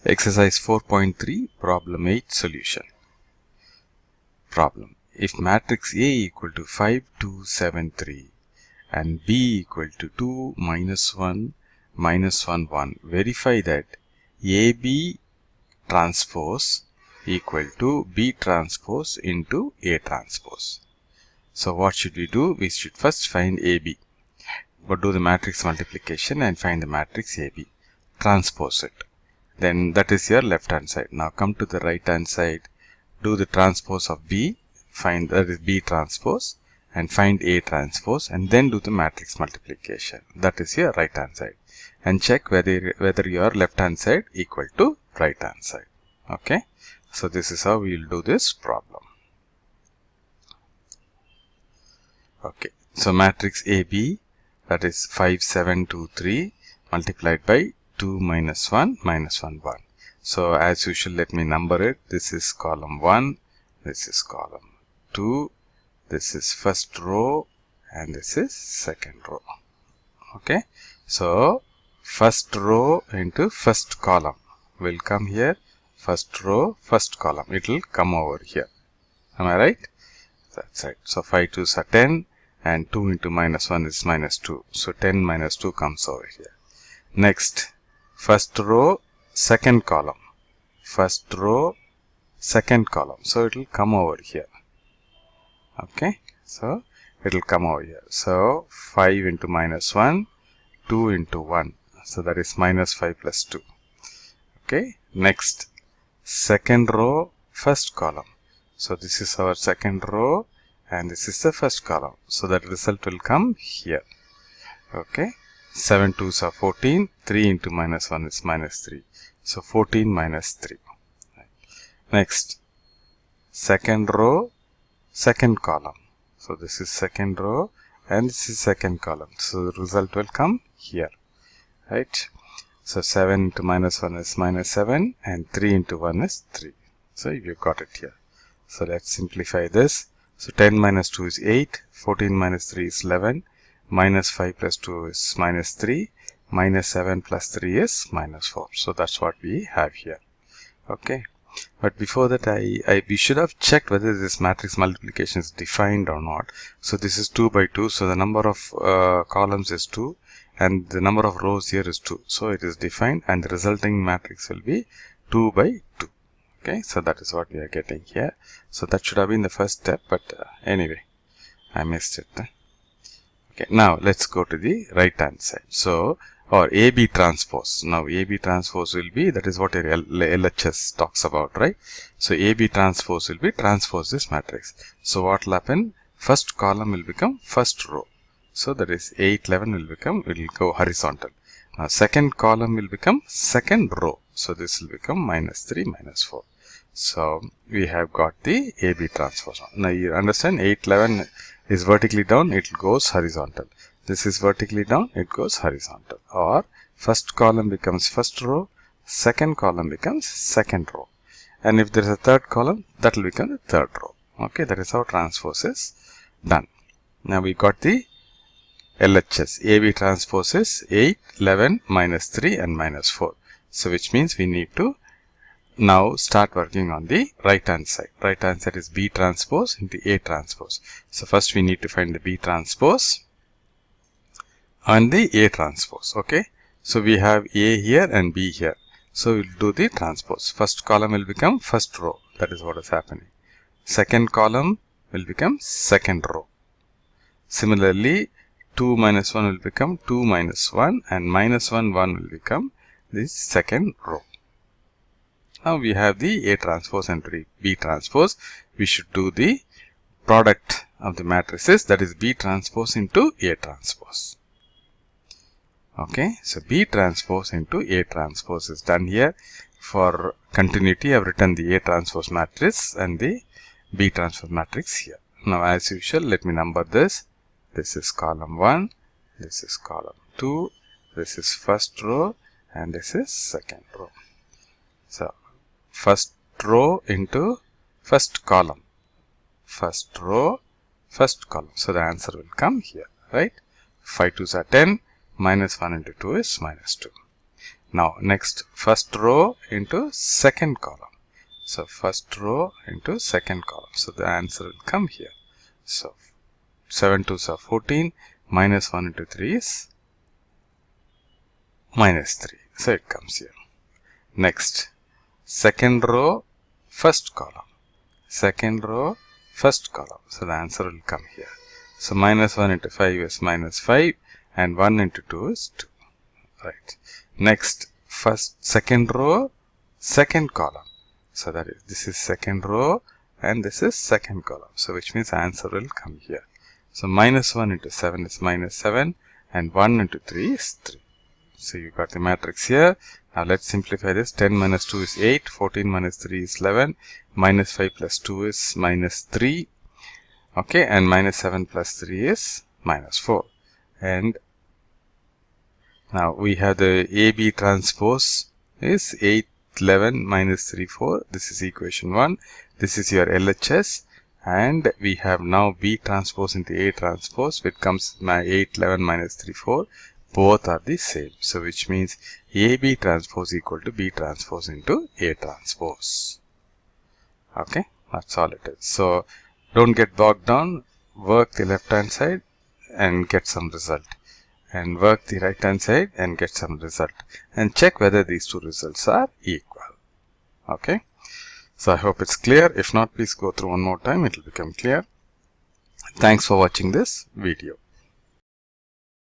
Exercise 4.3, problem 8 solution. Problem. If matrix A equal to 5, 2, 7, 3 and B equal to 2, minus 1, minus 1, 1, verify that AB transpose equal to B transpose into A transpose. So what should we do? We should first find AB. But do the matrix multiplication and find the matrix AB. Transpose it. Then that is your left hand side. Now come to the right hand side, do the transpose of B, find that is B transpose and find A transpose, and then do the matrix multiplication. That is your right hand side, and check whether your left hand side equal to right hand side. Okay, so this is how we will do this problem. Okay, so matrix AB, that is 5, 7, 2, 3 multiplied by 2 minus 1 minus 1 1. So as usual, let me number it. This is column 1, this is column 2, this is first row, and this is second row. Okay, so first row into first column will come here, first row first column, it will come over here. Am I right? That's right. So 5 2s are 10 and 2 into minus 1 is minus 2. So 10 minus 2 comes over here. Next, first row second column, first row second column, so it will come over here. Okay, so it will come over here. So 5 into minus 1, 2 into 1, so that is minus 5 plus 2. Okay, next, second row first column, so this is our second row and this is the first column, so that result will come here. Okay, 7 2s are 14, 3 into minus 1 is minus 3. So 14 minus 3. Next, second row, second column. So this is second row and this is second column. So the result will come here. Right. So 7 into minus 1 is minus 7 and 3 into 1 is 3. So you got it here. So let's simplify this. So 10 minus 2 is 8, 14 minus 3 is 11. Minus 5 plus 2 is minus 3, minus 7 plus 3 is minus 4. So that's what we have here. Okay, but before that we should have checked whether this matrix multiplication is defined or not. So this is 2 by 2, so the number of columns is 2 and the number of rows here is 2. So it is defined and the resulting matrix will be 2 by 2. Okay, so that is what we are getting here. So that should have been the first step, but anyway, I missed it. Okay, now let's go to the right hand side. So, or AB transpose. Now AB transpose will be, that is what your LHS talks about, right? So AB transpose will be transpose this matrix. So what will happen? First column will become first row. So that is 8 11 will become, it will go horizontal. Now second column will become second row. So this will become minus 3 minus 4. So we have got the AB transpose. Now you understand 8 11 is vertically down, it goes horizontal. This is vertically down, it goes horizontal. Or first column becomes first row, second column becomes second row. And if there is a third column, that will become the third row. Okay, that is how transpose is done. Now we got the LHS. AB transpose is 8, 11, minus 3 and minus 4. So which means we need to now start working on the right hand side. Right hand side is B transpose into A transpose. So first we need to find the B transpose and the A transpose. Okay, so we have A here and B here. So we'll do the transpose. First column will become first row. That is what is happening. Second column will become second row. Similarly, 2 minus 1 will become 2 minus 1 and minus 1 1 will become the second row. Now we have the A transpose and B transpose. We should do the product of the matrices, that is B transpose into A transpose. Okay, so B transpose into A transpose is done here. For continuity, I have written the A transpose matrix and the B transpose matrix here. Now as usual, let me number this. This is column 1, this is column 2, this is first row and this is second row. So first row into first column, first row, first column. So the answer will come here, right? 5 2s are 10, minus 1 into 2 is minus 2. Now next, first row into second column. So first row into second column. So the answer will come here. So 7 2s are 14, minus 1 into 3 is minus 3. So it comes here. Next, second row, first column. Second row, first column. So the answer will come here. So minus 1 into 5 is minus 5 and 1 into 2 is 2. Right. Next, second row, second column. So that is, this is second row and this is second column. So which means answer will come here. So minus 1 into 7 is minus 7 and 1 into 3 is 3. So you got the matrix here. Now let's simplify this. 10 minus 2 is 8, 14 minus 3 is 11, minus 5 plus 2 is minus 3. Okay, and minus 7 plus 3 is minus 4. And now we have the AB transpose is 8, 11 minus 3, 4. This is equation 1. This is your LHS. And we have now B transpose into A transpose, which comes 8, 11 minus 3, 4. Both are the same. So which means AB transpose equal to B transpose into A transpose. Okay, that's all it is. So don't get bogged down. Work the left hand side and get some result. And work the right hand side and get some result. And check whether these two results are equal. Okay. So I hope it's clear. If not, please go through one more time. It will become clear. Thanks for watching this video.